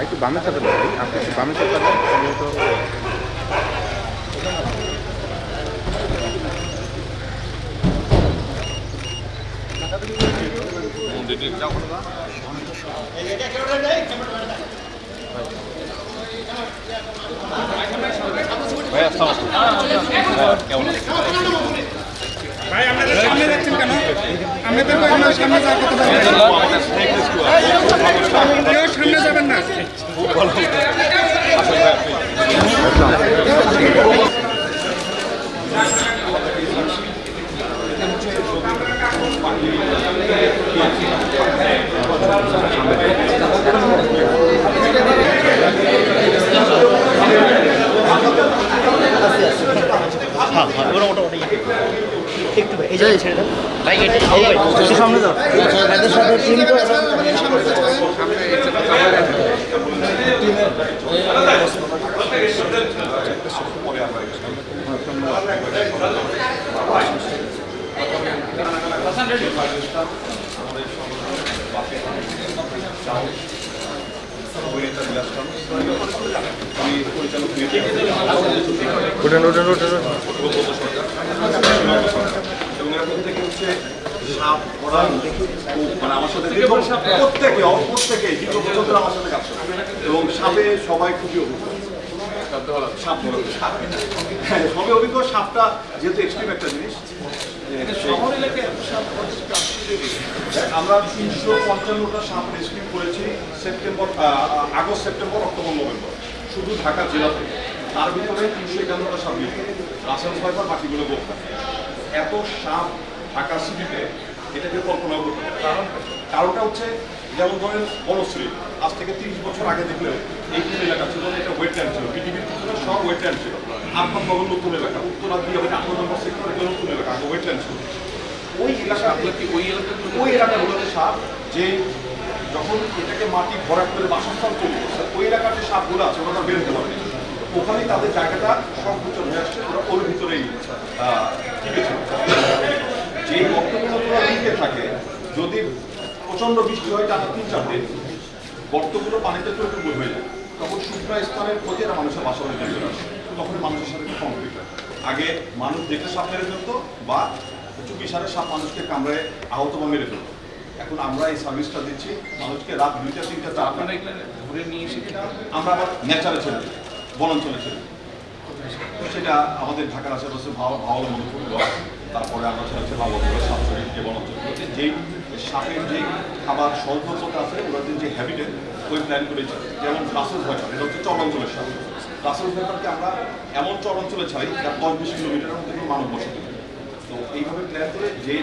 একটু বামের সাথে আপনি একটু বামের সাথে ভাই আপনাদের সামনে যাচ্ছেন কেন? আপনাদের সামনে যাওয়ার কথা কেউ সামনে যাবেন না। একটু ভাই এই জায়গায় ছেড়ে দাও ভাই এটা সামনে দাও এদের সাথে টিম তো আমার সাথে প্রত্যেকে দীর্ঘ বছর ধরে আমার সাথে কাজ করে এবং সাপে সবাই খুবই অভিজ্ঞ। সবই অভিজ্ঞ। সাপটা যেহেতু এক্সট্রিম একটা জিনিস, আমরা 355টা সাপ রেস্কিউ করেছি আগস্ট, সেপ্টেম্বর, অক্টোবর, নভেম্বর, শুধু ঢাকা জেলা থেকে। তার ভিতরে 351টা সাপ নিয়ে রাসেল ভাইপার বাকিগুলো গোপন। এত সাপ ঢাকা সিটিতে এটাকে কল্পনা করতে পারে। কারণটা হচ্ছে যেমন ধরেন বনশ্রী আজ থেকে 30 বছর আগে দেখলেও এই এলাকা ছিল না, এটা ওয়েটল্যান্ড ছিল, পৃথিবীর পিছনে সব ওয়েটল্যান্ড ছিল। আপনার নগর নতুন এলাকা, উত্তরা দিয়ে হবে 8 নম্বর সেক্টরে নতুন এলাকা, আগে ওয়েটল্যান্ড ছিল। ওই এলাকাগুলোতে সাপ যে যখন এটাকে মাটি ভরাট করে বাসস্থান তৈরি করছে, ওই এলাকার যে সাপগুলো আছে ওরা বেরোতে পারে, ওখানেই তাদের জায়গাটা সংকুচন হয়ে আসছে, ওরা ওর ভিতরেই টিকেছিল। যে গর্তগুলো লিখে থাকে, যদি প্রচন্ড বৃষ্টি হয় টানা 3-4 দিন, গর্তগুলো পানিতে টইটুম্বুর হয়ে যায়, তখন শুকনো স্থানের প্রতি এরা মানুষের বাসা বাড়ি চলে আসে। তখন মানুষের সাথে কনফ্লিক্ট হয়। আগে মানুষ দেখে সাপ মেরে ফেলতো বা চুপি সারে সাপ মানুষকে কামড়ে আহত বা মেরে ফেলতো। এখন আমরা এই সার্ভিসটা দিচ্ছি মানুষকে রাত 2টা 3টা 4টা ধরে নিয়ে এসে আমরা আবার নেচারে ছেড়ে দিই, বনাঞ্চলে ছেড়ে দিই। সেটা আমাদের ঢাকার আশেপাশে ভালো মনে করলো। তারপরে আমরা ছেড়েছি ভাবগুলো সাপের যে বনাঞ্চলগুলোতে যেই সাপের যেই খাবার স্বল্পতা আছে ওদের যে হ্যাবিটেট ওই প্ল্যান করেছি। যেমন রাসেল ভাইপার, এটা হচ্ছে চরাঞ্চলের সাপ। রাসেল ভাইপারকে আমরা এমন চরাঞ্চলে ছাড়ি যার 10-20 কিলোমিটারের মধ্যে কোনো মানব বসতি। তো এইভাবে প্ল্যান করে যে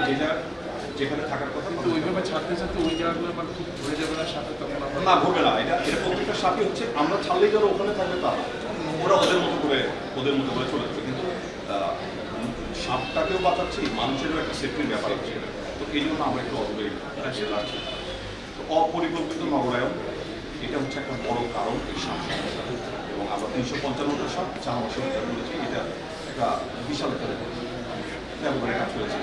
যেখানে থাকার কথা, কিন্তু ওইভাবে ছাড়তে ছাড়তে ওই জায়গাগুলো আমার খুব ঘুরে যাবে না সাপে, তখন না ঘুরবে না। এটা প্রত্যেকটা সাপই হচ্ছে আমরা ছাড়লেই যারা ওখানে থাকবে তা ওরা ওদের মতো করে চলে যাবে। কিন্তু সাপটাকেও বাঁচাচ্ছি, মানুষেরও একটা সেফটির ব্যাপার আছে। তো এই জন্য আমরা একটু অদূরে রাখছি। তো অপরিকল্পিত নগরায়ন এটা হচ্ছে একটা বড় কারণ এই সাপ সমস্যা। এবং আমরা 355টা সাপ 4 মাসে বলেছি, এটা একটা বিশাল একটা ব্যবহারে কাজ করেছে।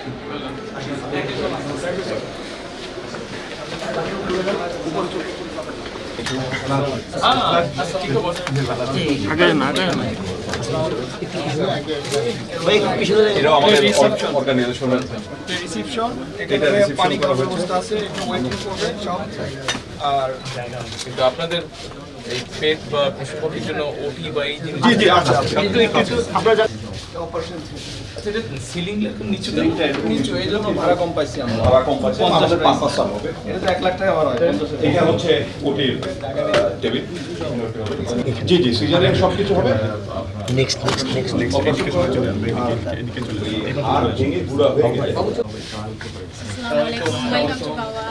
কিন্তু আপনাদের এই পেট বা পশু পাখির জন্য ওটি বা এই জিনিস সিলিং নিচু এই জন্য ভাড়া কম পাইছি আমরা। এটা তো 1 লাখ টাকা ভাড়া হয়। এটা হচ্ছে ওটির টেবিল। জি সিজারিয়ান সবকিছু হবে। নেক্সট আর ভেঙে গুঁড়া হয়ে গেছে। আসসালামু আলাইকুম, ওয়েলকাম টু বাবা।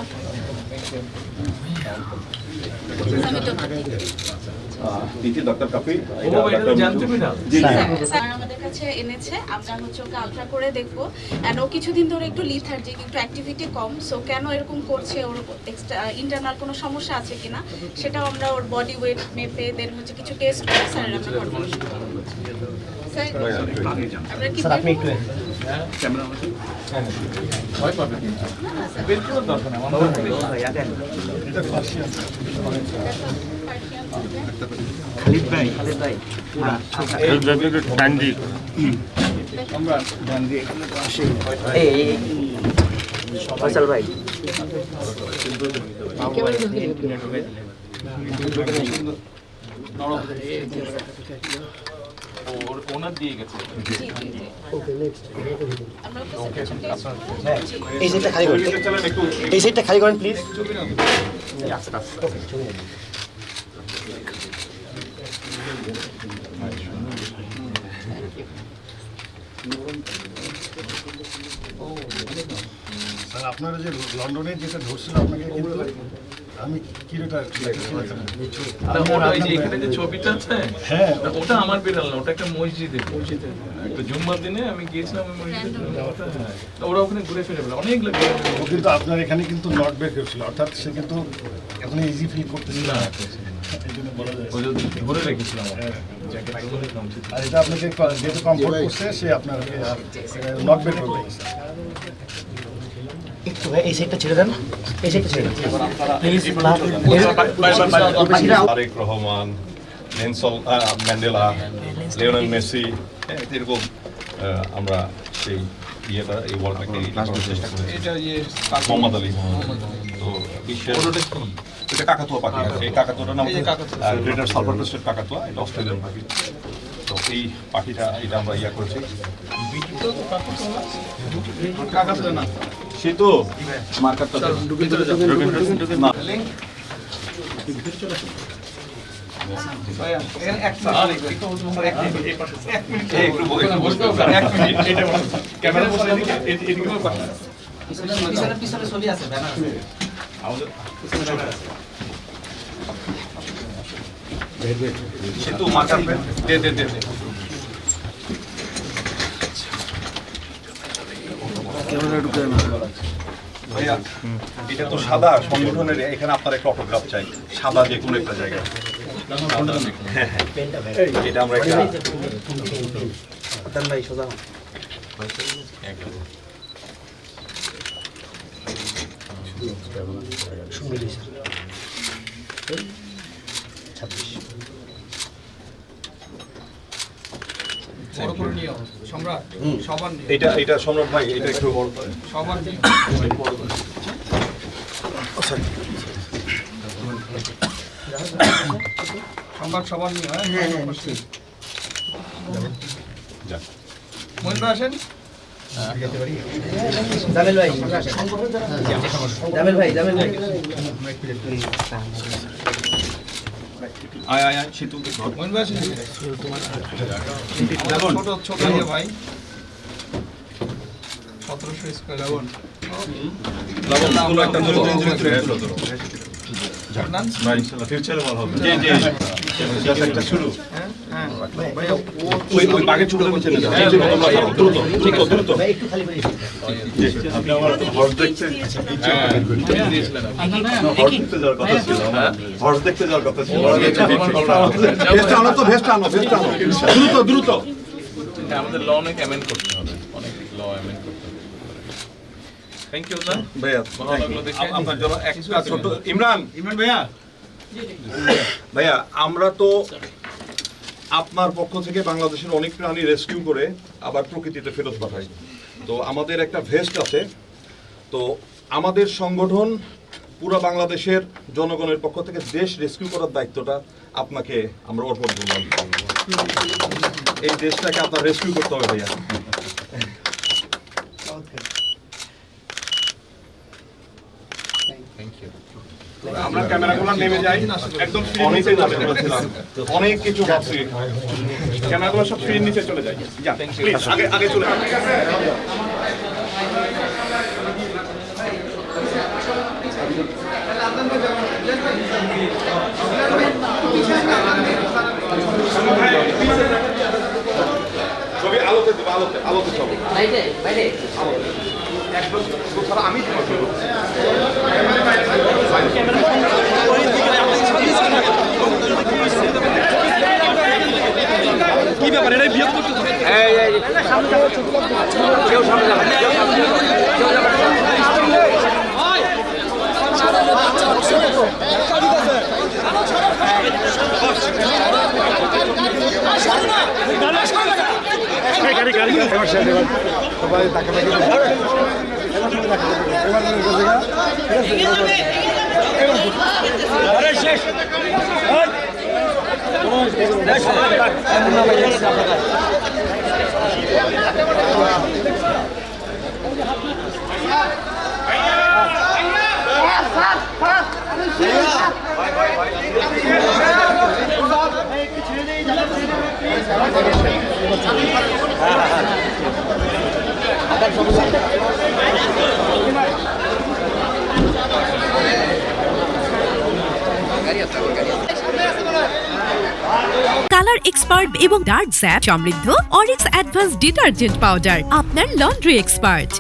আমাদের কাছে এনেছে, আমরা হচ্ছে ওকে আলট্রা করে দেখবো। এন্ড ও কিছুদিন ধরে একটু লিথার্জিক, একটু অ্যাক্টিভিটি কম। সো কেন এরকম করছে, ওর ইন্টারনাল কোনো সমস্যা আছে কিনা সেটাও আমরা ওর বডি ওয়েট মেপে দেন হচ্ছে কিছু টেস্ট করে স্যার আমরা কনফার্মেশন করব। স্যার আপনারা কি ভয় পাবে কিন্তু বের করার দরকার নেই আমার মনে হয়। ভাই আগে খালিদ ভাই ফয়সাল ভাই ওনার দিয়ে গেছে আমরা ওকে টেস্ট করে এই সাইডটা খালি করেন এই সাইডটা খালি করেন প্লিজ স্যার আপনারা যে লন্ডনে যেটা ধরছিল আপনাকে কিন্তু আমি কিলোটা ওটা ওই যে এখানে যে ছবিটা আছে হ্যাঁ ওটা আমার বিড়াল না, ওটা একটা মসজিদে একটা জুম্মার দিনে আমি গিয়েছিলাম ওই মসজিদে ওটা হ্যাঁ তো ওরা ওখানে ঘুরে ফিরে বেড়ায় অনেক লোক ও কিন্তু আপনার এখানে কিন্তু নট বের করেছিল অর্থাৎ সে কিন্তু এখন ইজি ফিল করতেছিল না এই জন্য বলা যায় ওই যে ধরে রেখেছিলাম জ্যাকেট ধরে রেখেছিলাম আর এটা আপনাকে যেহেতু কমফোর্ট করছে সে আপনাকে আর নট বের করবে একটু ভাই এই সাইডটা ছেড়ে দেন এই সাইডটা ছেড়ে দেন please Tarek Rahman, Nelson Mandela, Lionel Messi, এরকম আমরা সেই ইয়েটা এই ওয়ার্ল্ডটাকে চেষ্টা করেছি। এটা ইয়ে মোহাম্মদ আলী তো বিশ্বের এটা কাকাতুয়া পাখি এই কাকাতুয়াটার নাম গ্রেটার সালফার ক্রেস্টেড কাকাতুয়া, এটা অস্ট্রেলিয়ান পাখি। তো এই পাখিটা এটা আমরা ইয়া করেছি সে তো মার্কারটা না পিছনে ছবি আছে ব্যানার সে তো মার্কার দে দে দে ভাইয়া এটা তো সাদা সংগঠনের, এখানে আপনার একটা অটোগ্রাফ চাই সাদা যে কোনো একটা জায়গায়। হ্যাঁ হ্যাঁ এটা আমরা একটা ভাই সোজা বড় করে নিও সম্রাট সবার নিও এটা এটা সম্রাট ভাই এটা একটু বড় করে সবার নিও সম্রাট সবার নিও হ্যাঁ যাক মহিন ভাই আসেন জামেল ভাই জামেল ভাই আয় আয় আয় সেতু মহিন ভাই আসেন ছোট ছোট ইয়ে ভাই 1700 স্কয়ার লাবণ লাবণগুলো একটা ধরো জানান ভাই ইনশাআল্লাহ ফিউচারে ভালো হবে জি জি জাস্ট একটা শুরু হ্যাঁ ভাই ওই বাগের চুলটা নিচে নিয়ে যাও দ্রুত দ্রুত দ্রুত ভাই একটু খালি করে আপনি আমার হর্স দেখতে হর্স দেখতে যাওয়ার কথা ছিল হর্স দেখতে যাওয়ার কথা ছিল ভেস্ট আনো তো ভেস্ট আনো দ্রুত দ্রুত হ্যাঁ আমাদের ল অনেক অ্যামেন্ড করতে হবে, অনেক ল অ্যামেন্ড করতে হবে। থ্যাংক ইউ স্যার, ভাইয়া ভালো লাগলো দেখে। আপনার জন্য একটা ছোট ইমরান ভাইয়া ভাইয়া আমরা তো আপনার পক্ষ থেকে বাংলাদেশের অনেক প্রাণী রেস্কিউ করে আবার প্রকৃতিতে ফেরত পাঠাই। তো আমাদের একটা ভেস্ট আছে, তো আমাদের সংগঠন পুরো বাংলাদেশের জনগণের পক্ষ থেকে দেশ রেস্কিউ করার দায়িত্বটা আপনাকে আমরা অর্পণ করলাম। এই দেশটাকে আপনার রেস্কিউ করতে হবে ভাইয়া। Thank you. আমরা ক্যামেরাগুলো নেমে যাই একদম অনেকটাই নামে বলেছিলাম, অনেক কিছু ভাবছি, ক্যামেরাগুলো সব স্ক্রিন নিচে চলে যায়। যা প্লিজ আগে আগে চলে যান। ছবি আলোতে দেবো, আলোতে আলোতে ছবি একদম ছাড়া আমি কি ব্যাপার এটাই বিয়ে করতে সবাই তাকে কালার এক্সপার্ট এবং ডার্ক স্যাপ সমৃদ্ধ অরিক্স অ্যাডভান্স ডিটারজেন্ট পাউডার আপনার লন্ড্রি এক্সপার্ট।